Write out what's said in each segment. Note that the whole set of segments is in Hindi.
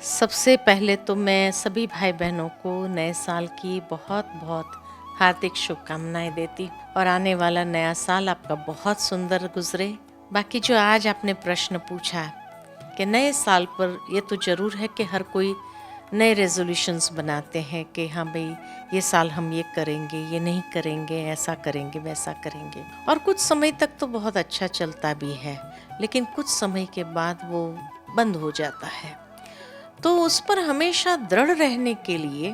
सबसे पहले तो मैं सभी भाई बहनों को नए साल की बहुत बहुत हार्दिक शुभकामनाएं देती और आने वाला नया साल आपका बहुत सुंदर गुजरे। बाकी जो आज आपने प्रश्न पूछा कि नए साल पर ये तो ज़रूर है कि हर कोई नए रेजोल्यूशंस बनाते हैं कि हाँ भाई ये साल हम ये करेंगे, ये नहीं करेंगे, ऐसा करेंगे, वैसा करेंगे। और कुछ समय तक तो बहुत अच्छा चलता भी है, लेकिन कुछ समय के बाद वो बंद हो जाता है। तो उस पर हमेशा दृढ़ रहने के लिए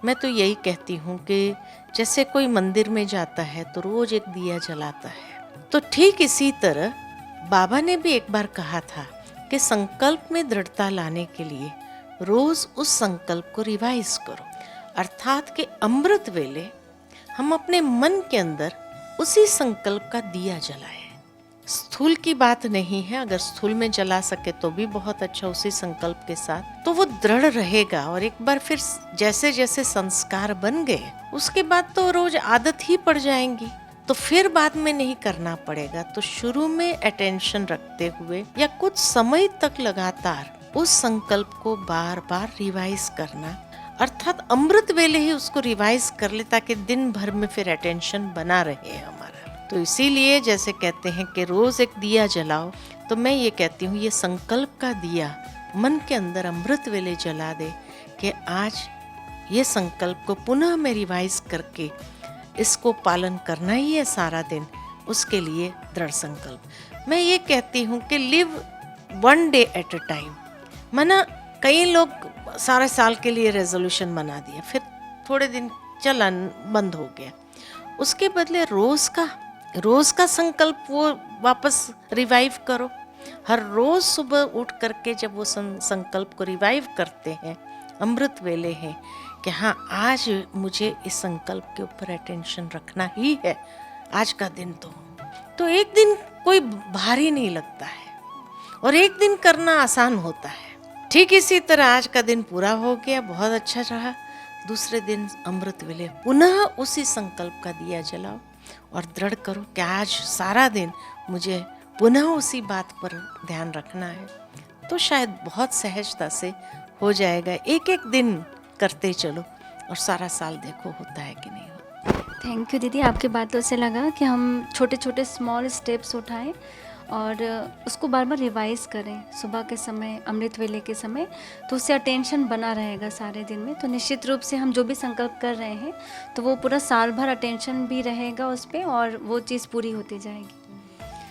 मैं तो यही कहती हूँ कि जैसे कोई मंदिर में जाता है तो रोज एक दिया जलाता है, तो ठीक इसी तरह बाबा ने भी एक बार कहा था कि संकल्प में दृढ़ता लाने के लिए रोज उस संकल्प को रिवाइज करो। अर्थात कि अमृत वेले हम अपने मन के अंदर उसी संकल्प का दिया जलाएं। स्थूल की बात नहीं है, अगर स्थूल में जला सके तो भी बहुत अच्छा, उसी संकल्प के साथ तो वो दृढ़ रहेगा। और एक बार फिर जैसे जैसे संस्कार बन गए उसके बाद तो रोज आदत ही पड़ जाएंगी, तो फिर बाद में नहीं करना पड़ेगा। तो शुरू में अटेंशन रखते हुए या कुछ समय तक लगातार उस संकल्प को बार बार रिवाइज करना, अर्थात अमृत वेले ही उसको रिवाइज कर ले ताकि दिन भर में फिर अटेंशन बना रहे हमारा। तो इसीलिए जैसे कहते हैं कि रोज एक दिया जलाओ, तो मैं ये कहती हूँ ये संकल्प का दिया मन के अंदर अमृत वेले जला दे कि आज ये संकल्प को पुनः मैं रिवाइज करके इसको पालन करना ही है सारा दिन। उसके लिए दृढ़ संकल्प। मैं ये कहती हूँ कि live one day at a time. माना कई लोग सारे साल के लिए रेजोल्यूशन बना दिया, फिर थोड़े दिन चला बंद हो गया, उसके बदले रोज का संकल्प वो वापस रिवाइव करो। हर रोज सुबह उठ करके जब वो संकल्प को रिवाइव करते हैं, अमृत वेले हैं कि हाँ आज मुझे इस संकल्प के ऊपर अटेंशन रखना ही है आज का दिन, तो एक दिन कोई भारी नहीं लगता है और एक दिन करना आसान होता है। ठीक इसी तरह आज का दिन पूरा हो गया, बहुत अच्छा रहा। दूसरे दिन अमृत वेले पुनः उसी संकल्प का दिया जलाओ और दृढ़ करो कि आज सारा दिन मुझे पुनः उसी बात पर ध्यान रखना है, तो शायद बहुत सहजता से हो जाएगा। एक एक दिन करते चलो और सारा साल देखो होता है कि नहीं होता। थैंक यू दीदी, आपकी बातों से लगा कि हम छोटे छोटे स्मॉल स्टेप्स उठाएं और उसको बार बार रिवाइज करें सुबह के समय, अमृत वेले के समय, तो उससे अटेंशन बना रहेगा सारे दिन में। तो निश्चित रूप से हम जो भी संकल्प कर रहे हैं तो वो पूरा साल भर अटेंशन भी रहेगा उस पर और वो चीज़ पूरी होती जाएगी।